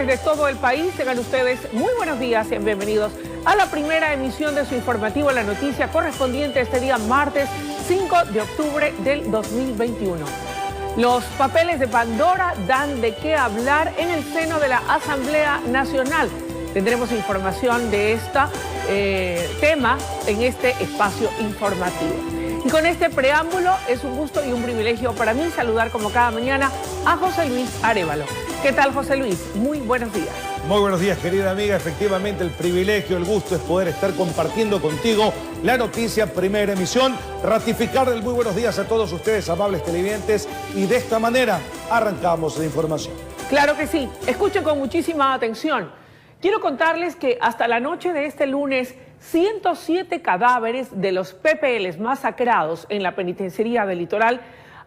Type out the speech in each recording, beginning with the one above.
televidentes de todo el país, tengan ustedes muy buenos días y bienvenidos a la primera emisión de su informativo La Noticia, correspondiente a este día martes 5 de octubre del 2021. Los papeles de Pandora dan de qué hablar en el seno de la Asamblea Nacional. Tendremos información de este tema en este espacio informativo. Y con este preámbulo es un gusto y un privilegio para mí saludar como cada mañana a José Luis Arévalo. ¿Qué tal, José Luis? Muy buenos días. Muy buenos días, querida amiga. Efectivamente, el privilegio, el gusto es poder estar compartiendo contigo La Noticia, primera emisión. Ratificar el muy buenos días a todos ustedes, amables televidentes. Y de esta manera arrancamos la información. Claro que sí. Escuchen con muchísima atención. Quiero contarles que hasta la noche de este lunes, 107 cadáveres de los PPLs masacrados en la penitenciaría del Litoral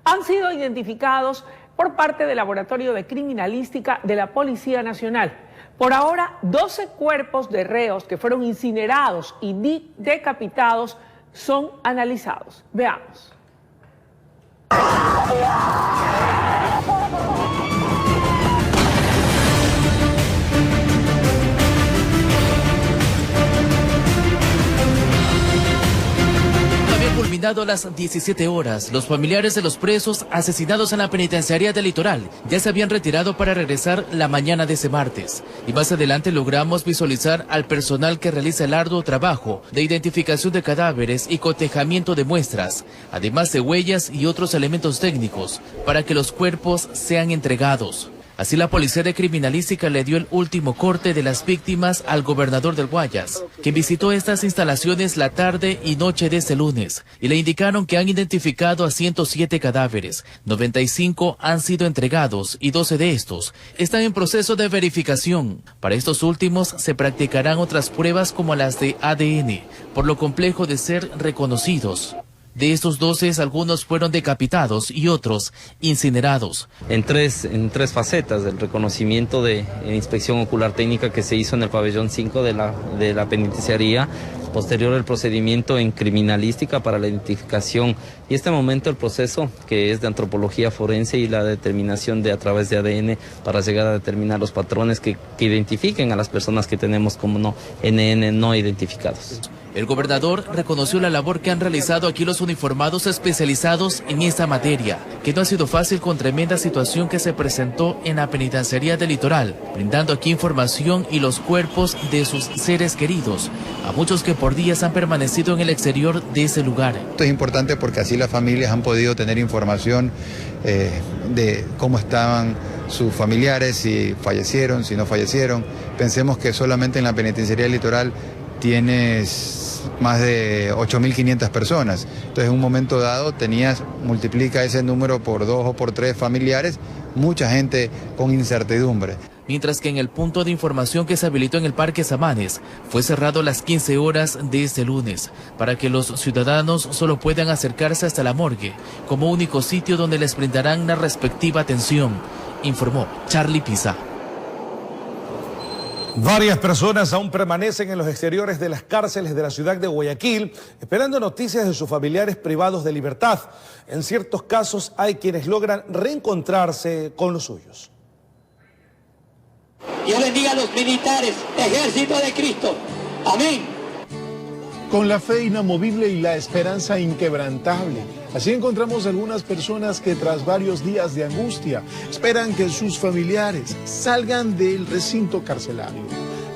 han sido identificados por parte del Laboratorio de Criminalística de la Policía Nacional. Por ahora, 12 cuerpos de reos que fueron incinerados y decapitados son analizados. Veamos. Culminado las 17 horas, los familiares de los presos asesinados en la penitenciaría del Litoral ya se habían retirado para regresar la mañana de ese martes. Y más adelante logramos visualizar al personal que realiza el arduo trabajo de identificación de cadáveres y cotejamiento de muestras, además de huellas y otros elementos técnicos, para que los cuerpos sean entregados. Así la Policía de Criminalística le dio el último corte de las víctimas al gobernador del Guayas, quien visitó estas instalaciones la tarde y noche de este lunes, y le indicaron que han identificado a 107 cadáveres, 95 han sido entregados y 12 de estos están en proceso de verificación. Para estos últimos se practicarán otras pruebas como las de ADN, por lo complejo de ser reconocidos. De estos 12, algunos fueron decapitados y otros incinerados. En tres facetas: del reconocimiento de inspección ocular técnica que se hizo en el pabellón 5 de la penitenciaría, posterior el procedimiento en criminalística para la identificación y este momento el proceso que es de antropología forense y la determinación a través de ADN para llegar a determinar los patrones que identifiquen a las personas que tenemos como NN no identificados. El gobernador reconoció la labor que han realizado aquí los uniformados especializados en esta materia, que no ha sido fácil con tremenda situación que se presentó en la penitenciaría del Litoral, brindando aquí información y los cuerpos de sus seres queridos, a muchos que por días han permanecido en el exterior de ese lugar. Esto es importante porque así las familias han podido tener información de cómo estaban sus familiares, si fallecieron, si no fallecieron. Pensemos que solamente en la penitenciaría del Litoral tienes más de 8.500 personas. Entonces, en un momento dado multiplica ese número por 2 o por 3 familiares, mucha gente con incertidumbre. Mientras que en el punto de información que se habilitó en el Parque Samanes fue cerrado a las 15 horas de este lunes para que los ciudadanos solo puedan acercarse hasta la morgue como único sitio donde les brindarán la respectiva atención, informó Charlie Pisa. Varias personas aún permanecen en los exteriores de las cárceles de la ciudad de Guayaquil, esperando noticias de sus familiares privados de libertad. En ciertos casos hay quienes logran reencontrarse con los suyos. Dios bendiga a los militares, ejército de Cristo. Amén. Con la fe inamovible y la esperanza inquebrantable. Así encontramos algunas personas que tras varios días de angustia esperan que sus familiares salgan del recinto carcelario.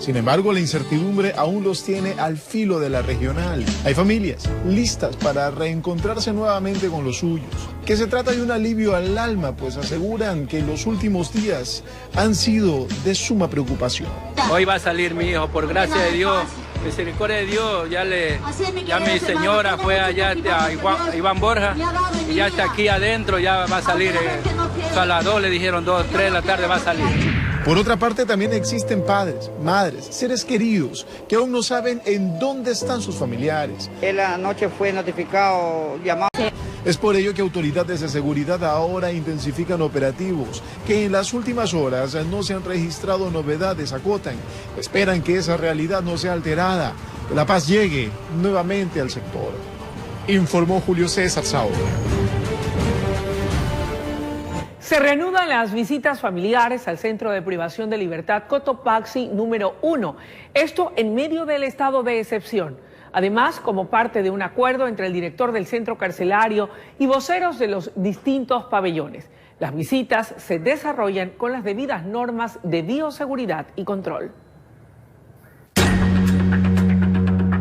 Sin embargo, la incertidumbre aún los tiene al filo de la regional. Hay familias listas para reencontrarse nuevamente con los suyos. Que se trata de un alivio al alma, pues aseguran que los últimos días han sido de suma preocupación. Hoy va a salir mi hijo, por gracia de Dios. Misericordia de Dios, ya mi señora fue allá a Iván Borja y ya está aquí adentro, ya va a salir, a las 2 le dijeron 2, 3 de la tarde va a salir. Por otra parte, también existen padres, madres, seres queridos que aún no saben en dónde están sus familiares. Él anoche fue notificado, llamado. Es por ello que autoridades de seguridad ahora intensifican operativos, que en las últimas horas no se han registrado novedades, acotan. Esperan que esa realidad no sea alterada, que la paz llegue nuevamente al sector. Informó Julio César Saúl. Se reanudan las visitas familiares al Centro de Privación de Libertad Cotopaxi número 1. Esto en medio del estado de excepción. Además, como parte de un acuerdo entre el director del centro carcelario y voceros de los distintos pabellones. Las visitas se desarrollan con las debidas normas de bioseguridad y control.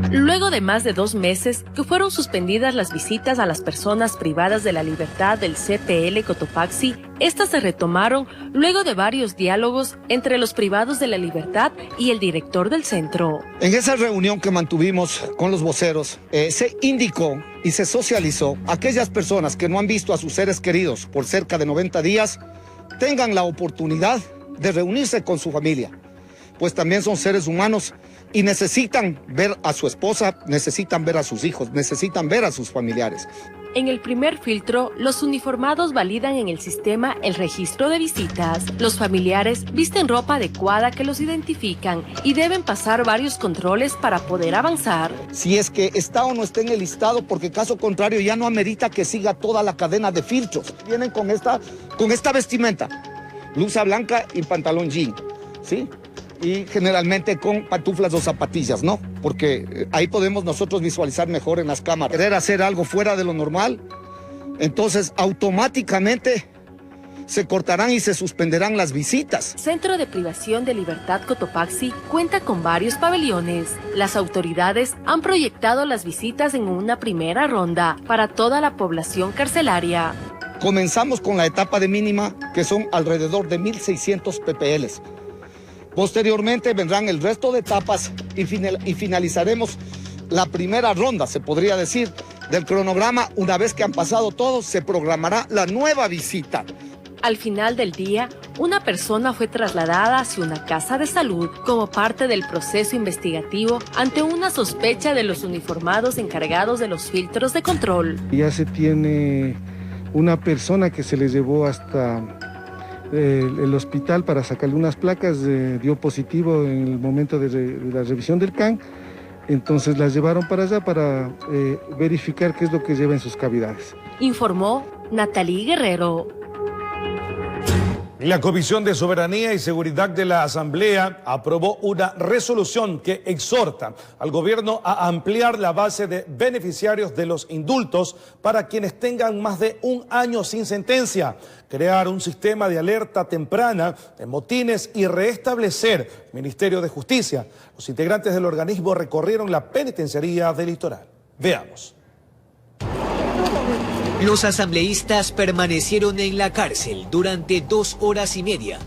Luego de más de 2 meses que fueron suspendidas las visitas a las personas privadas de la libertad del CPL Cotopaxi, estas se retomaron luego de varios diálogos entre los privados de la libertad y el director del centro. En esa reunión que mantuvimos con los voceros, se indicó y se socializó a aquellas personas que no han visto a sus seres queridos por cerca de 90 días, tengan la oportunidad de reunirse con su familia, pues también son seres humanos y necesitan ver a su esposa, necesitan ver a sus hijos, necesitan ver a sus familiares. En el primer filtro, los uniformados validan en el sistema el registro de visitas. Los familiares visten ropa adecuada que los identifican y deben pasar varios controles para poder avanzar. Si es que está o no está en el listado, porque caso contrario ya no amerita que siga toda la cadena de filtros. Vienen con esta vestimenta, blusa blanca y pantalón jean, ¿sí? Y generalmente con pantuflas o zapatillas, ¿no? Porque ahí podemos nosotros visualizar mejor en las cámaras. Querer hacer algo fuera de lo normal, entonces automáticamente se cortarán y se suspenderán las visitas. Centro de Privación de Libertad Cotopaxi cuenta con varios pabellones. Las autoridades han proyectado las visitas en una primera ronda para toda la población carcelaria. Comenzamos con la etapa de mínima, que son alrededor de 1.600 PPLs. Posteriormente vendrán el resto de etapas y finalizaremos la primera ronda, se podría decir, del cronograma. Una vez que han pasado todos, se programará la nueva visita. Al final del día, una persona fue trasladada hacia una casa de salud como parte del proceso investigativo ante una sospecha de los uniformados encargados de los filtros de control. Ya se tiene una persona que se le llevó hasta el hospital para sacarle unas placas, dio positivo en el momento de la revisión del CAN, entonces las llevaron para allá para verificar qué es lo que lleva en sus cavidades. Informó Natalie Guerrero. La Comisión de Soberanía y Seguridad de la Asamblea aprobó una resolución que exhorta al gobierno a ampliar la base de beneficiarios de los indultos para quienes tengan más de 1 año sin sentencia, crear un sistema de alerta temprana de motines y restablecer el Ministerio de Justicia. Los integrantes del organismo recorrieron la penitenciaría del Litoral. Veamos. Los asambleístas permanecieron en la cárcel durante 2 horas y media.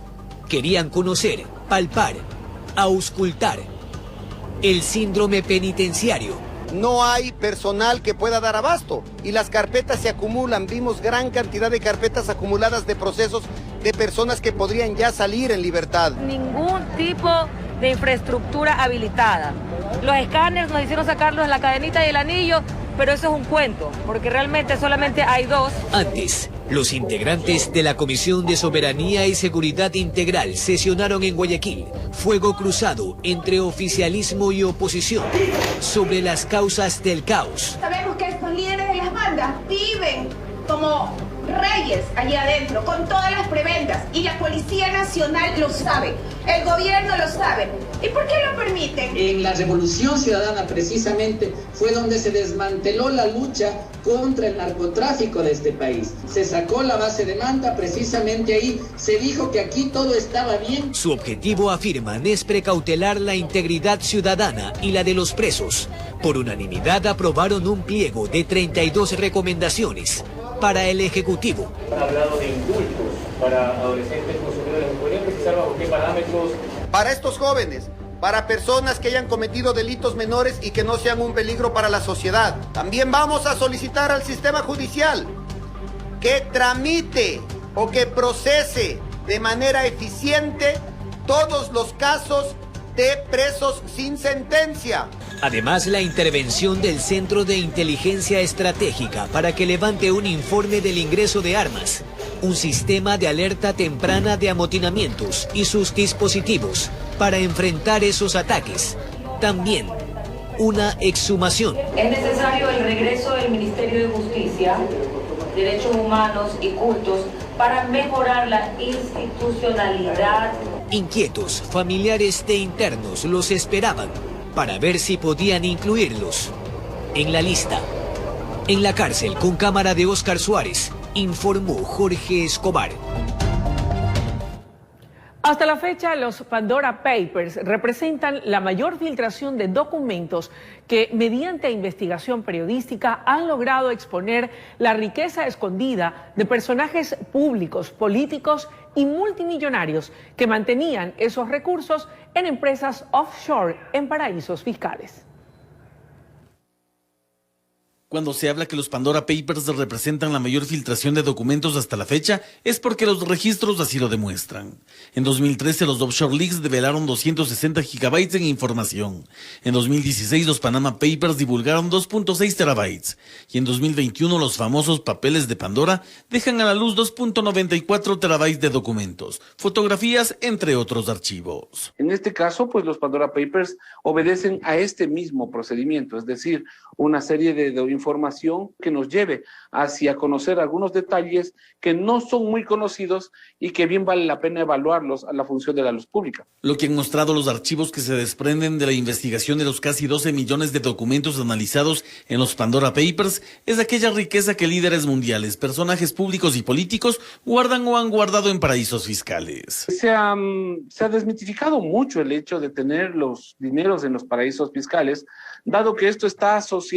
Querían conocer, palpar, auscultar el síndrome penitenciario. No hay personal que pueda dar abasto y las carpetas se acumulan. Vimos gran cantidad de carpetas acumuladas de procesos de personas que podrían ya salir en libertad. Ningún tipo de infraestructura habilitada. Los escáneres nos hicieron sacarlos en la cadenita y el anillo, pero eso es un cuento, porque realmente solamente hay 2. Antes, los integrantes de la Comisión de Soberanía y Seguridad Integral sesionaron en Guayaquil, fuego cruzado entre oficialismo y oposición, sobre las causas del caos. Sabemos que estos líderes de las bandas viven como reyes allí adentro, con todas las prebendas, y la Policía Nacional lo sabe, el gobierno lo sabe. ¿Y por qué lo permiten? En la Revolución Ciudadana precisamente fue donde se desmanteló la lucha contra el narcotráfico de este país. Se sacó la base de manda, precisamente ahí se dijo que aquí todo estaba bien. Su objetivo, afirman, es precautelar la integridad ciudadana y la de los presos. Por unanimidad aprobaron un pliego de 32 recomendaciones para el Ejecutivo. Han hablado de indultos para adolescentes consumidores. ¿Podrían precisar bajo qué parámetros? Para estos jóvenes, para personas que hayan cometido delitos menores y que no sean un peligro para la sociedad. También vamos a solicitar al sistema judicial que tramite o que procese de manera eficiente todos los casos de presos sin sentencia. Además, la intervención del Centro de Inteligencia Estratégica para que levante un informe del ingreso de armas, un sistema de alerta temprana de amotinamientos y sus dispositivos para enfrentar esos ataques. También una exhumación. Es necesario el regreso del Ministerio de Justicia, Derechos Humanos y Cultos para mejorar la institucionalidad. Inquietos, familiares de internos los esperaban para ver si podían incluirlos en la lista. En la cárcel, con cámara de Óscar Suárez, informó Jorge Escobar. Hasta la fecha, los Pandora Papers representan la mayor filtración de documentos que, mediante investigación periodística, han logrado exponer la riqueza escondida de personajes públicos, políticos y multimillonarios que mantenían esos recursos en empresas offshore en paraísos fiscales. Cuando se habla que los Pandora Papers representan la mayor filtración de documentos hasta la fecha, es porque los registros así lo demuestran. En 2013 los Offshore Leaks develaron 260 gigabytes en información. En 2016 los Panama Papers divulgaron 2.6 terabytes. Y en 2021 los famosos papeles de Pandora dejan a la luz 2.94 terabytes de documentos, fotografías, entre otros archivos. En este caso, pues los Pandora Papers obedecen a este mismo procedimiento, es decir, una serie de información que nos lleve hacia conocer algunos detalles que no son muy conocidos y que bien vale la pena evaluarlos a la función de la luz pública. Lo que han mostrado los archivos que se desprenden de la investigación de los casi 12 millones de documentos analizados en los Pandora Papers es aquella riqueza que líderes mundiales, personajes públicos y políticos guardan o han guardado en paraísos fiscales. Se ha desmitificado mucho el hecho de tener los dineros en los paraísos fiscales, dado que esto está asociado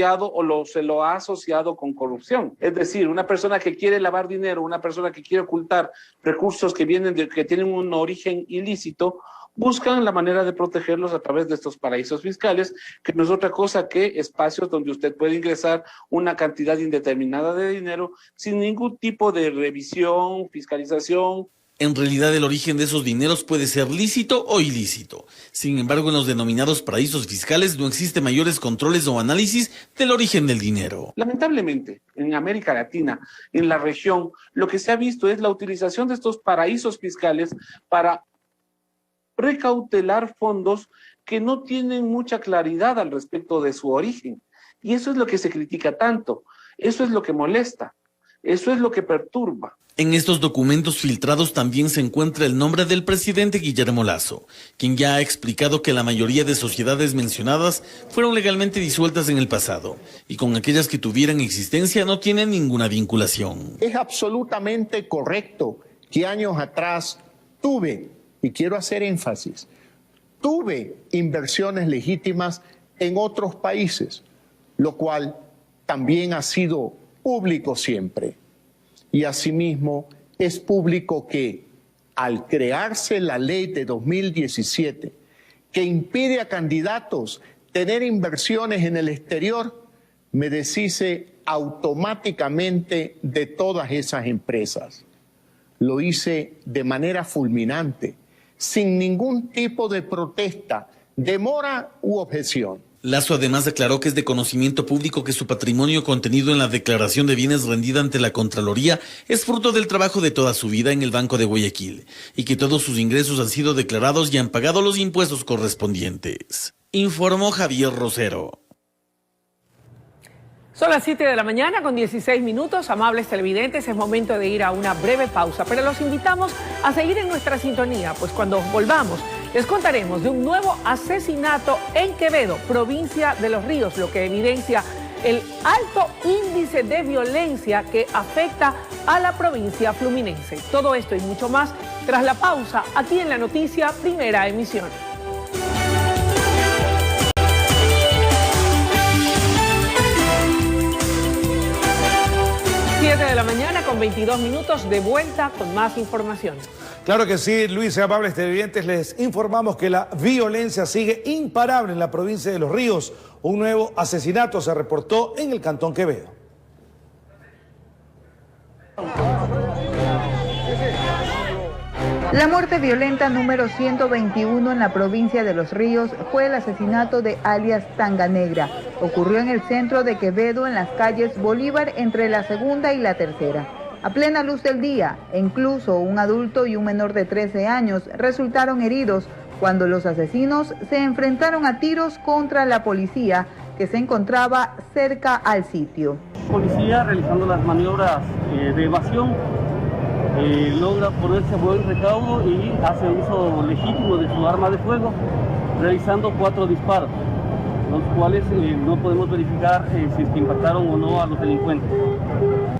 se lo ha asociado con corrupción. Es decir, una persona que quiere lavar dinero, una persona que quiere ocultar recursos que tienen un origen ilícito, buscan la manera de protegerlos a través de estos paraísos fiscales, que no es otra cosa que espacios donde usted puede ingresar una cantidad indeterminada de dinero sin ningún tipo de revisión, fiscalización. En realidad el origen de esos dineros puede ser lícito o ilícito. Sin embargo, en los denominados paraísos fiscales no existen mayores controles o análisis del origen del dinero. Lamentablemente, en América Latina, en la región, lo que se ha visto es la utilización de estos paraísos fiscales para recautelar fondos que no tienen mucha claridad al respecto de su origen. Y eso es lo que se critica tanto, eso es lo que molesta, eso es lo que perturba. En estos documentos filtrados también se encuentra el nombre del presidente Guillermo Lasso, quien ya ha explicado que la mayoría de sociedades mencionadas fueron legalmente disueltas en el pasado y con aquellas que tuvieran existencia no tienen ninguna vinculación. Es absolutamente correcto que años atrás tuve, y quiero hacer énfasis, tuve inversiones legítimas en otros países, lo cual también ha sido público siempre. Y asimismo es público que al crearse la ley de 2017 que impide a candidatos tener inversiones en el exterior, me deshice automáticamente de todas esas empresas. Lo hice de manera fulminante, sin ningún tipo de protesta, demora u objeción. Lasso además declaró que es de conocimiento público que su patrimonio contenido en la declaración de bienes rendida ante la Contraloría es fruto del trabajo de toda su vida en el Banco de Guayaquil y que todos sus ingresos han sido declarados y han pagado los impuestos correspondientes. Informó Javier Rosero. Son las 7 de la mañana con 16 minutos. Amables televidentes, es momento de ir a una breve pausa, pero los invitamos a seguir en nuestra sintonía, pues cuando volvamos les contaremos de un nuevo asesinato en Quevedo, provincia de Los Ríos, lo que evidencia el alto índice de violencia que afecta a la provincia fluminense. Todo esto y mucho más tras la pausa aquí en La Noticia, Primera Emisión. 7 de la mañana con 22 minutos, de vuelta con más información. Claro que sí, Luis, amables televidentes, les informamos que la violencia sigue imparable en la provincia de Los Ríos. Un nuevo asesinato se reportó en el Cantón Quevedo. La muerte violenta número 121 en la provincia de Los Ríos fue el asesinato de alias Tanga Negra. Ocurrió en el centro de Quevedo, en las calles Bolívar, entre la segunda y la tercera. A plena luz del día, incluso un adulto y un menor de 13 años resultaron heridos cuando los asesinos se enfrentaron a tiros contra la policía que se encontraba cerca al sitio. Policía realizando las maniobras de evasión logra ponerse a buen recaudo y hace uso legítimo de su arma de fuego, realizando 4 disparos, los cuales no podemos verificar si es que impactaron o no a los delincuentes.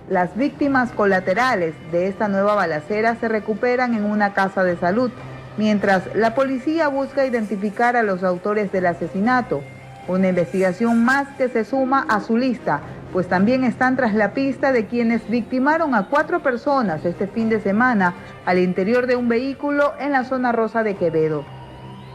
Las víctimas colaterales de esta nueva balacera se recuperan en una casa de salud, mientras la policía busca identificar a los autores del asesinato. Una investigación más que se suma a su lista, pues también están tras la pista de quienes victimaron a 4 personas este fin de semana al interior de un vehículo en la zona rosa de Quevedo.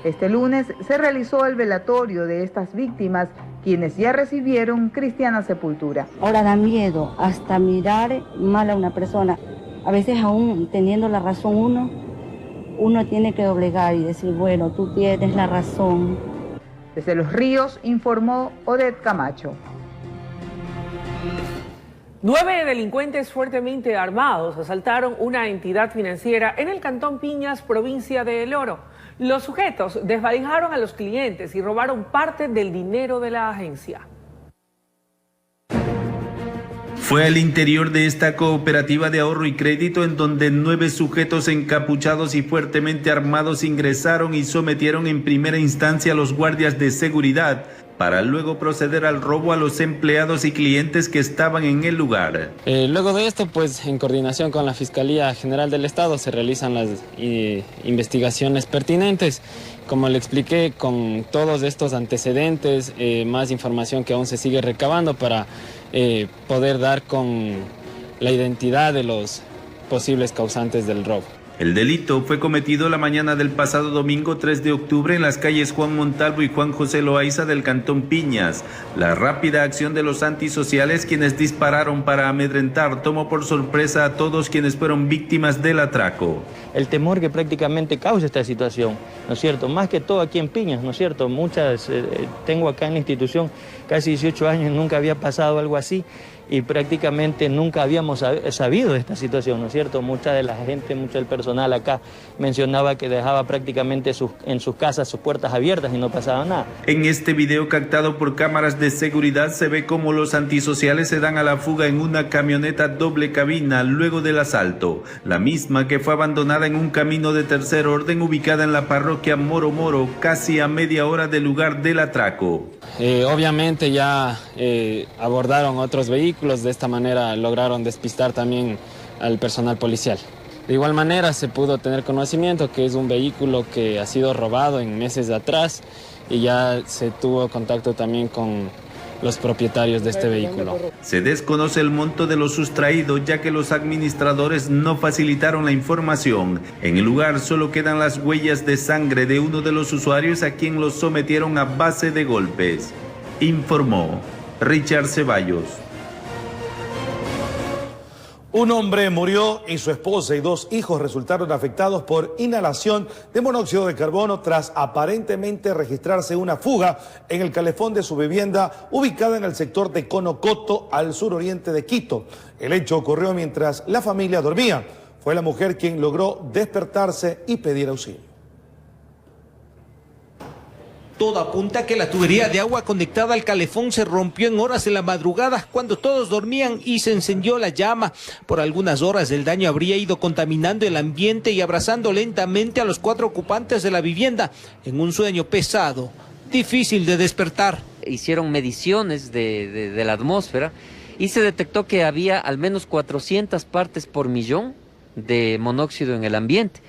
Este lunes se realizó el velatorio de estas víctimas, quienes ya recibieron cristiana sepultura. Ahora da miedo hasta mirar mal a una persona. A veces aún teniendo la razón uno tiene que doblegar y decir, bueno, tú tienes la razón. Desde Los Ríos informó Odette Camacho. 9 delincuentes fuertemente armados asaltaron una entidad financiera en el Cantón Piñas, provincia de El Oro. Los sujetos desvalijaron a los clientes y robaron parte del dinero de la agencia. Fue al interior de esta cooperativa de ahorro y crédito en donde 9 sujetos encapuchados y fuertemente armados ingresaron y sometieron en primera instancia a los guardias de seguridad para luego proceder al robo a los empleados y clientes que estaban en el lugar. Luego de esto, pues en coordinación con la Fiscalía General del Estado se realizan las investigaciones pertinentes. Como le expliqué, con todos estos antecedentes, más información que aún se sigue recabando para poder dar con la identidad de los posibles causantes del robo. El delito fue cometido la mañana del pasado domingo 3 de octubre en las calles Juan Montalvo y Juan José Loaiza del Cantón Piñas. La rápida acción de los antisociales, quienes dispararon para amedrentar, tomó por sorpresa a todos quienes fueron víctimas del atraco. El temor que prácticamente causa esta situación, ¿no es cierto? Más que todo aquí en Piñas, ¿no es cierto? Tengo acá en la institución casi 18 años, nunca había pasado algo así. Y prácticamente nunca habíamos sabido de esta situación, ¿no es cierto? Mucha de la gente, mucho del personal acá mencionaba que dejaba prácticamente en sus casas sus puertas abiertas y no pasaba nada. En este video captado por cámaras de seguridad se ve cómo los antisociales se dan a la fuga en una camioneta doble cabina luego del asalto, la misma que fue abandonada en un camino de tercer orden ubicada en la parroquia Moro Moro, casi a media hora del lugar del atraco. Obviamente ya abordaron otros vehículos, de esta manera lograron despistar también al personal policial. De igual manera se pudo tener conocimiento que es un vehículo que ha sido robado en meses atrás y ya se tuvo contacto también con los propietarios de este vehículo. Se desconoce el monto de lo sustraído, ya que los administradores no facilitaron la información. En el lugar solo quedan las huellas de sangre de uno de los usuarios a quien los sometieron a base de golpes. Informó Richard Ceballos. Un hombre murió y su esposa y 2 hijos resultaron afectados por inhalación de monóxido de carbono tras aparentemente registrarse una fuga en el calefón de su vivienda ubicada en el sector de Conocoto, al suroriente de Quito. El hecho ocurrió mientras la familia dormía. Fue la mujer quien logró despertarse y pedir auxilio. Todo apunta a que la tubería de agua conectada al calefón se rompió en horas de la madrugada cuando todos dormían y se encendió la llama. Por algunas horas el daño habría ido contaminando el ambiente y abrazando lentamente a los 4 ocupantes de la vivienda en un sueño pesado, difícil de despertar. Hicieron mediciones de la atmósfera y se detectó que había al menos 400 partes por millón de monóxido en el ambiente.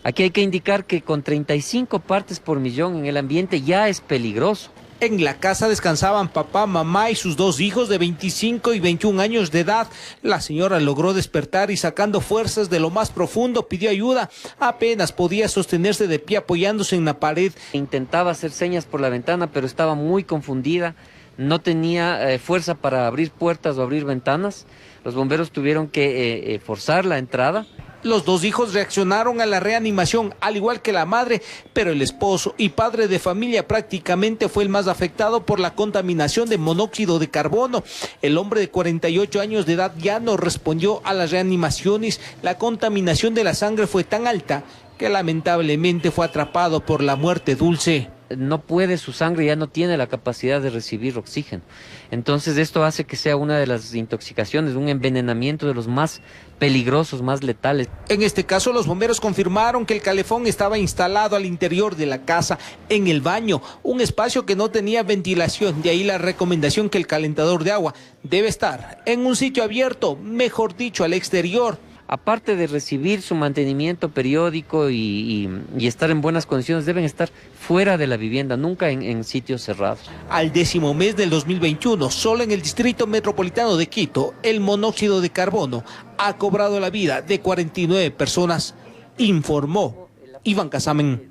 Aquí hay que indicar que con 35 partes por millón en el ambiente ya es peligroso. En la casa descansaban papá, mamá y sus 2 hijos de 25 y 21 años de edad. La señora logró despertar y sacando fuerzas de lo más profundo pidió ayuda. Apenas podía sostenerse de pie apoyándose en la pared. Intentaba hacer señas por la ventana, pero estaba muy confundida. No tenía fuerza para abrir puertas o abrir ventanas. Los bomberos tuvieron que forzar la entrada. Los 2 hijos reaccionaron a la reanimación, al igual que la madre, pero el esposo y padre de familia prácticamente fue el más afectado por la contaminación de monóxido de carbono. El hombre de 48 años de edad ya no respondió a las reanimaciones. La contaminación de la sangre fue tan alta que lamentablemente fue atrapado por la muerte dulce. no puede, su sangre ya no tiene la capacidad de recibir oxígeno. Entonces esto hace que sea una de las intoxicaciones, un envenenamiento de los más peligrosos, más letales. En este caso, los bomberos confirmaron que el calefón estaba instalado al interior de la casa, en el baño, un espacio que no tenía ventilación. De ahí la recomendación que el calentador de agua debe estar en un sitio abierto, mejor dicho, al exterior. Aparte de recibir su mantenimiento periódico y estar en buenas condiciones, deben estar fuera de la vivienda, nunca en sitios cerrados. Al 10º mes del 2021, solo en el Distrito Metropolitano de Quito, el monóxido de carbono ha cobrado la vida de 49 personas, informó Iván Casamen.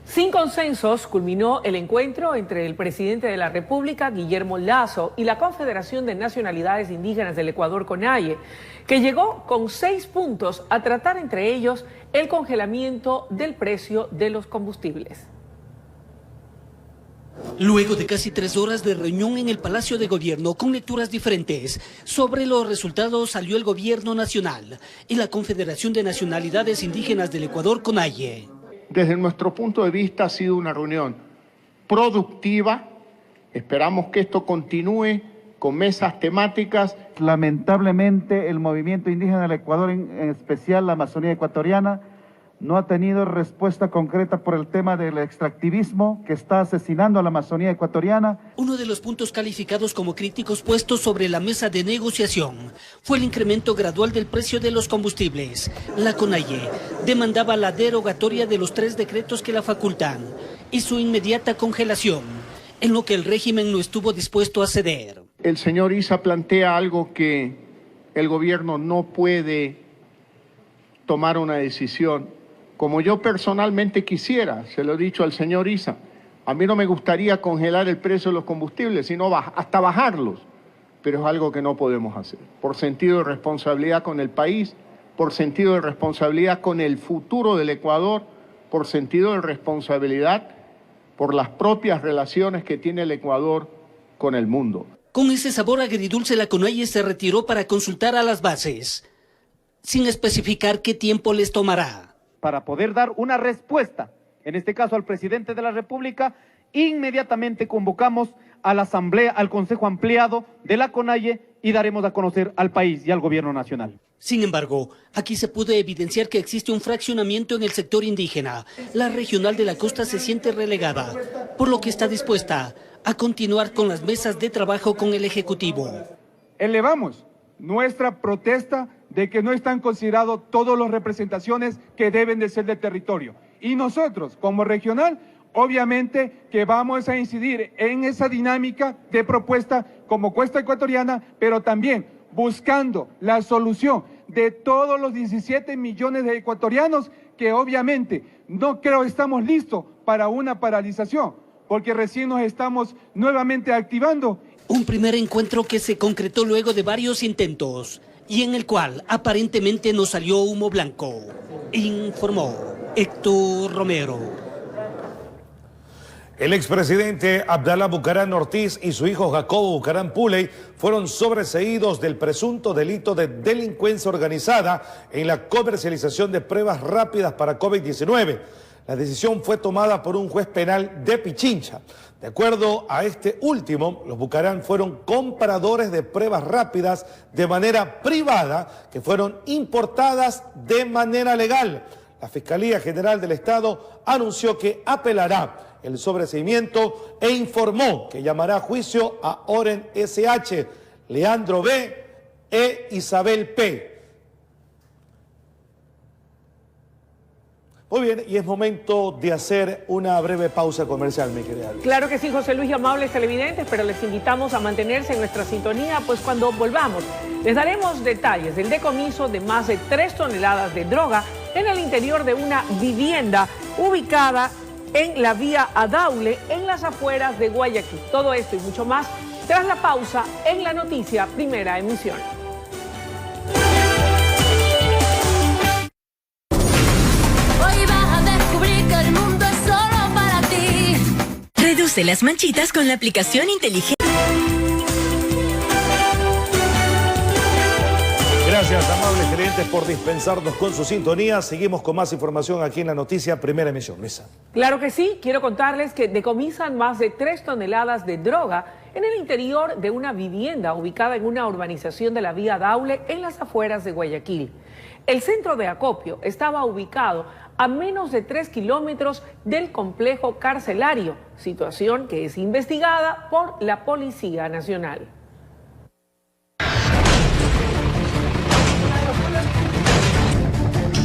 Sin consensos, culminó el encuentro entre el presidente de la República, Guillermo Lasso, y la Confederación de Nacionalidades Indígenas del Ecuador, CONAIE, que llegó con 6 puntos a tratar entre ellos el congelamiento del precio de los combustibles. Luego de casi 3 horas de reunión en el Palacio de Gobierno con lecturas diferentes, sobre los resultados salió el Gobierno Nacional y la Confederación de Nacionalidades Indígenas del Ecuador, CONAIE. Desde nuestro punto de vista ha sido una reunión productiva. Esperamos que esto continúe con mesas temáticas. Lamentablemente el movimiento indígena del Ecuador, en especial la Amazonía ecuatoriana, no ha tenido respuesta concreta por el tema del extractivismo que está asesinando a la Amazonía ecuatoriana. Uno de los puntos calificados como críticos puestos sobre la mesa de negociación fue el incremento gradual del precio de los combustibles. La CONAIE demandaba la derogatoria de los 3 decretos que la facultan y su inmediata congelación, en lo que el régimen no estuvo dispuesto a ceder. El señor Issa plantea algo que el gobierno no puede tomar una decisión. Como yo personalmente quisiera, se lo he dicho al señor Issa, a mí no me gustaría congelar el precio de los combustibles, sino hasta bajarlos, pero es algo que no podemos hacer, por sentido de responsabilidad con el país, por sentido de responsabilidad con el futuro del Ecuador, por sentido de responsabilidad por las propias relaciones que tiene el Ecuador con el mundo. Con ese sabor agridulce, la CONAIE se retiró para consultar a las bases, sin especificar qué tiempo les tomará. Para poder dar una respuesta, en este caso al presidente de la República, inmediatamente convocamos a la Asamblea, al Consejo Ampliado de la CONAIE y daremos a conocer al país y al Gobierno Nacional. Sin embargo, aquí se puede evidenciar que existe un fraccionamiento en el sector indígena. La regional de la costa se siente relegada, por lo que está dispuesta a continuar con las mesas de trabajo con el Ejecutivo. Elevamos nuestra protesta de que no están considerados todas las representaciones que deben de ser del territorio. Y nosotros, como regional, obviamente que vamos a incidir en esa dinámica de propuesta como Cuesta Ecuatoriana, pero también buscando la solución de todos los 17 millones de ecuatorianos que obviamente no creo estamos listos para una paralización, porque recién nos estamos nuevamente activando. Un primer encuentro que se concretó luego de varios intentos y en el cual aparentemente no salió humo blanco, informó Héctor Romero. El expresidente Abdalá Bucaram Ortiz y su hijo Jacobo Bucaram Puley fueron sobreseídos del presunto delito de delincuencia organizada en la comercialización de pruebas rápidas para COVID-19. La decisión fue tomada por un juez penal de Pichincha. De acuerdo a este último, los Bucaram fueron compradores de pruebas rápidas de manera privada que fueron importadas de manera legal. La Fiscalía General del Estado anunció que apelará el sobreseimiento e informó que llamará a juicio a Oren S.H., Leandro B. e Isabel P. Muy bien, y es momento de hacer una breve pausa comercial, mi querida. Claro que sí, José Luis y amables televidentes, pero les invitamos a mantenerse en nuestra sintonía, pues cuando volvamos les daremos detalles del decomiso de más de 3 toneladas de droga en el interior de una vivienda ubicada en la vía Adaule, en las afueras de Guayaquil. Todo esto y mucho más tras la pausa en la noticia Primera Emisión. Reduce las manchitas con la aplicación inteligente. Gracias, amables clientes, por dispensarnos con su sintonía. Seguimos con más información aquí en la noticia Primera Emisión. Mesa. Claro que sí. Quiero contarles que decomisan más de 3 toneladas de droga en el interior de una vivienda ubicada en una urbanización de la vía Daule en las afueras de Guayaquil. El centro de acopio estaba ubicado a menos de 3 kilómetros del complejo carcelario, situación que es investigada por la Policía Nacional.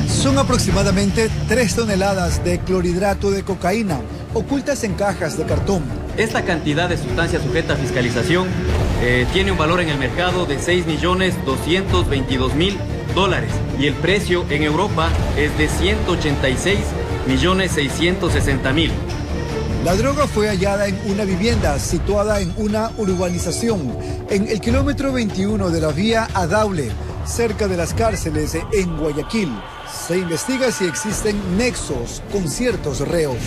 Son aproximadamente 3 toneladas de clorhidrato de cocaína, ocultas en cajas de cartón. Esta cantidad de sustancia sujeta a fiscalización tiene un valor en el mercado de $6.222.000 y el precio en Europa es de $186.660.000. La droga fue hallada en una vivienda situada en una urbanización en el kilómetro 21 de la vía a Daule, cerca de las cárceles en Guayaquil. Se investiga si existen nexos con ciertos reos.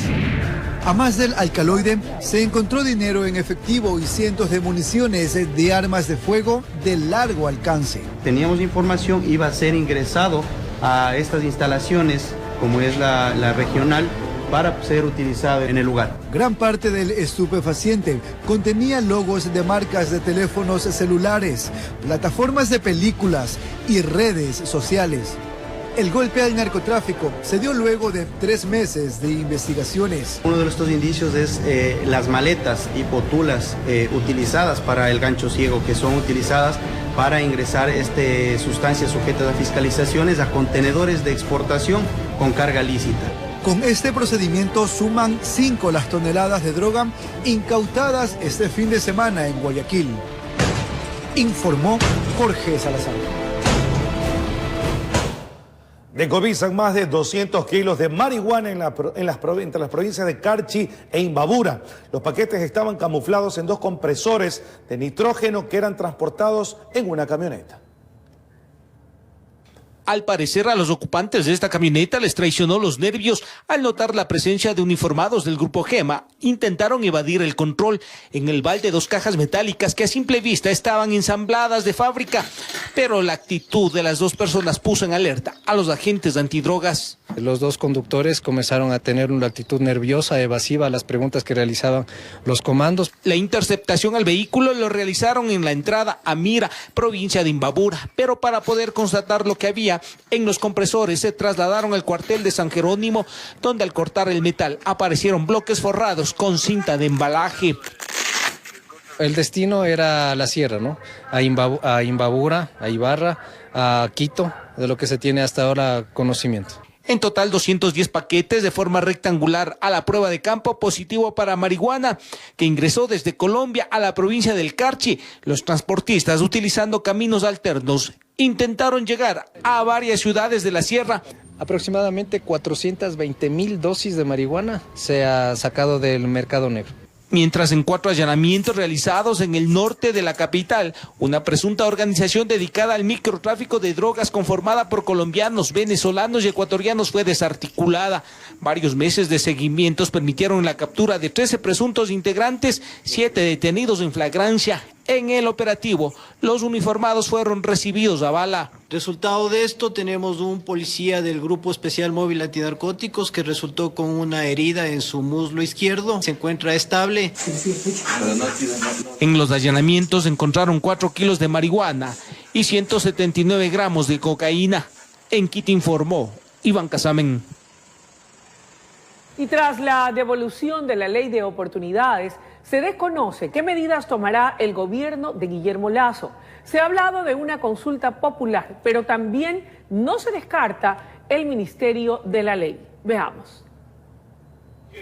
A más del alcaloide, se encontró dinero en efectivo y cientos de municiones de armas de fuego de largo alcance. Teníamos información, iba a ser ingresado a estas instalaciones, como es la regional, para ser utilizado en el lugar. Gran parte del estupefaciente contenía logos de marcas de teléfonos celulares, plataformas de películas y redes sociales. El golpe al narcotráfico se dio luego de 3 meses de investigaciones. Uno de estos indicios es las maletas y potulas utilizadas para el gancho ciego, que son utilizadas para ingresar sustancias sujetas a fiscalizaciones a contenedores de exportación con carga lícita. Con este procedimiento suman 5 las toneladas de droga incautadas este fin de semana en Guayaquil. Informó Jorge Salazar. Decomisan más de 200 kilos de marihuana entre las provincias de Carchi e Imbabura. Los paquetes estaban camuflados en 2 compresores de nitrógeno que eran transportados en una camioneta. Al parecer, a los ocupantes de esta camioneta les traicionó los nervios al notar la presencia de uniformados del grupo Gema. Intentaron evadir el control en el balde 2 cajas metálicas que a simple vista estaban ensambladas de fábrica, pero la actitud de las 2 personas puso en alerta a los agentes antidrogas. Los 2 conductores comenzaron a tener una actitud nerviosa, evasiva a las preguntas que realizaban los comandos. La interceptación al vehículo lo realizaron en la entrada a Mira, provincia de Imbabura, pero para poder constatar lo que había en los compresores se trasladaron al cuartel de San Jerónimo, donde al cortar el metal aparecieron bloques forrados con cinta de embalaje. El destino era la sierra, ¿no? A Imbabura, a Ibarra, a Quito, de lo que se tiene hasta ahora conocimiento. En total 210 paquetes de forma rectangular a la prueba de campo positivo para marihuana que ingresó desde Colombia a la provincia del Carchi. Los transportistas, utilizando caminos alternos, intentaron llegar a varias ciudades de la sierra. Aproximadamente 420.000 dosis de marihuana se ha sacado del mercado negro. Mientras en 4 allanamientos realizados en el norte de la capital, una presunta organización dedicada al microtráfico de drogas conformada por colombianos, venezolanos y ecuatorianos fue desarticulada. Varios meses de seguimientos permitieron la captura de 13 presuntos integrantes, 7 detenidos en flagrancia. En el operativo, los uniformados fueron recibidos a bala. Resultado de esto, tenemos un policía del Grupo Especial Móvil Antinarcóticos que resultó con una herida en su muslo izquierdo. Se encuentra estable. En los allanamientos encontraron 4 kilos de marihuana y 179 gramos de cocaína. En Quito informó Iván Casamen. Y tras la devolución de la ley de oportunidades, se desconoce qué medidas tomará el gobierno de Guillermo Lasso. Se ha hablado de una consulta popular, pero también no se descarta el Ministerio de la Ley. Veamos.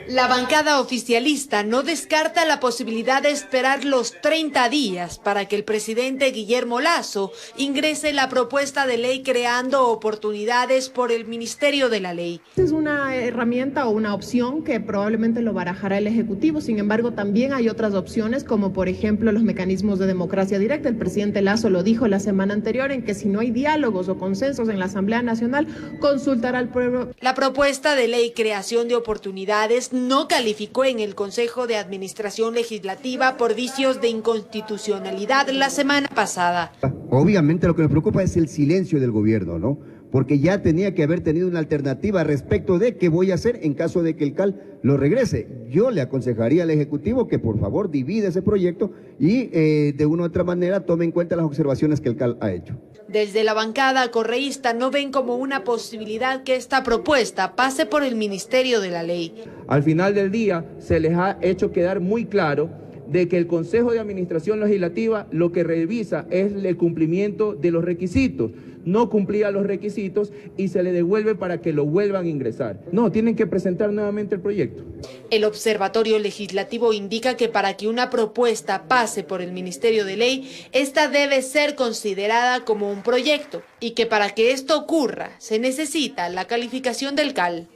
La bancada oficialista no descarta la posibilidad de esperar los 30 días para que el presidente Guillermo Lasso ingrese la propuesta de ley creando oportunidades por el Ministerio de la Ley. Es una herramienta o una opción que probablemente lo barajará el Ejecutivo. Sin embargo, también hay otras opciones, como por ejemplo los mecanismos de democracia directa. El presidente Lasso lo dijo la semana anterior, en que si no hay diálogos o consensos en la Asamblea Nacional, consultará al pueblo. La propuesta de ley creación de oportunidades vez no calificó en el Consejo de Administración Legislativa por vicios de inconstitucionalidad la semana pasada. Obviamente lo que nos preocupa es el silencio del gobierno, ¿no? Porque ya tenía que haber tenido una alternativa respecto de qué voy a hacer en caso de que el CAL lo regrese. Yo le aconsejaría al Ejecutivo que por favor divida ese proyecto y de una u otra manera tome en cuenta las observaciones que el CAL ha hecho. Desde la bancada correísta no ven como una posibilidad que esta propuesta pase por el Ministerio de la Ley. Al final del día se les ha hecho quedar muy claro de que el Consejo de Administración Legislativa lo que revisa es el cumplimiento de los requisitos. No cumplía los requisitos y se le devuelve para que lo vuelvan a ingresar. No, tienen que presentar nuevamente el proyecto. El Observatorio Legislativo indica que para que una propuesta pase por el Ministerio de Ley, esta debe ser considerada como un proyecto y que para que esto ocurra se necesita la calificación del CAL,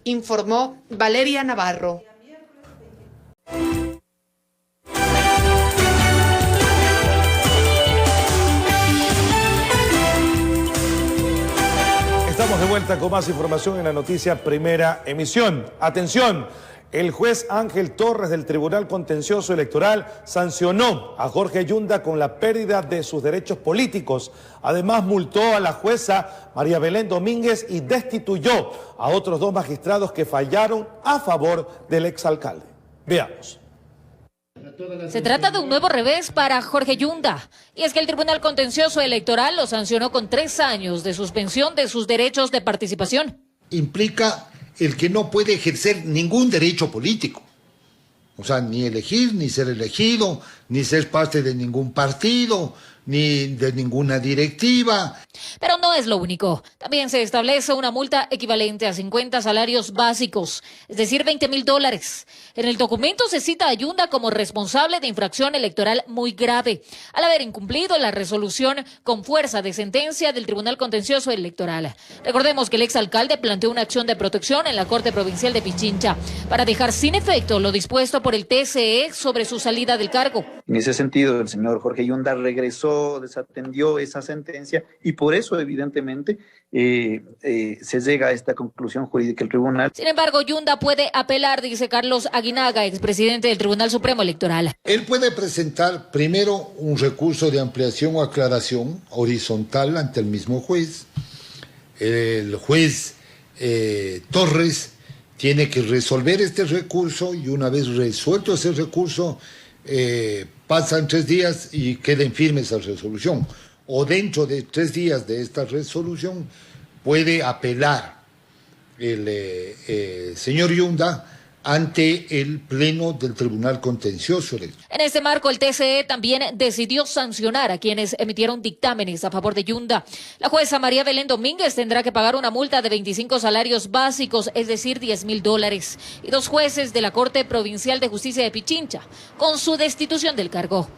informó Valeria Navarro. Estamos de vuelta con más información en la noticia Primera Emisión. Atención, el juez Ángel Torres del Tribunal Contencioso Electoral sancionó a Jorge Yunda con la pérdida de sus derechos políticos. Además, multó a la jueza María Belén Domínguez y destituyó a otros 2 magistrados que fallaron a favor del exalcalde. Veamos. Se trata de un nuevo revés para Jorge Yunda, y es que el Tribunal Contencioso Electoral lo sancionó con 3 años de suspensión de sus derechos de participación. Implica el que no puede ejercer ningún derecho político, o sea, ni elegir, ni ser elegido, ni ser parte de ningún partido, ni de ninguna directiva. Pero no es lo único. También se establece una multa equivalente a 50 salarios básicos, es decir, $20,000. En el documento se cita a Yunda como responsable de infracción electoral muy grave, al haber incumplido la resolución con fuerza de sentencia del Tribunal Contencioso Electoral. Recordemos que el exalcalde planteó una acción de protección en la Corte Provincial de Pichincha para dejar sin efecto lo dispuesto por el TCE sobre su salida del cargo. En ese sentido, el señor Jorge Yunda regresó, desatendió esa sentencia y por eso, evidentemente, se llega a esta conclusión jurídica del tribunal. Sin embargo, Yunda puede apelar, dice Carlos Aguinaga, expresidente del Tribunal Supremo Electoral. Él puede presentar primero un recurso de ampliación o aclaración horizontal ante el mismo juez. El juez Torres tiene que resolver este recurso y una vez resuelto ese recurso, pasan 3 días y queda en firme esa resolución. O dentro de 3 días de esta resolución puede apelar el señor Yunda ante el Pleno del Tribunal Contencioso Electoral. En este marco, el TCE también decidió sancionar a quienes emitieron dictámenes a favor de Yunda. La jueza María Belén Domínguez tendrá que pagar una multa de 25 salarios básicos, es decir, $10,000, y 2 jueces de la Corte Provincial de Justicia de Pichincha, con su destitución del cargo.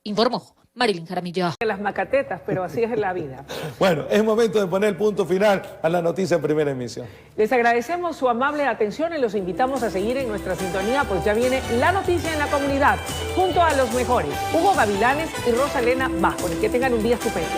Informó Marilyn Jaramillo. Las macatetas, pero así es la vida. Bueno, es momento de poner punto final a la noticia Primera Emisión. Les agradecemos su amable atención y los invitamos a seguir en nuestra sintonía, pues ya viene la noticia en la comunidad, junto a los mejores, Hugo Gavilanes y Rosa Elena Vázquez. Que tengan un día estupendo.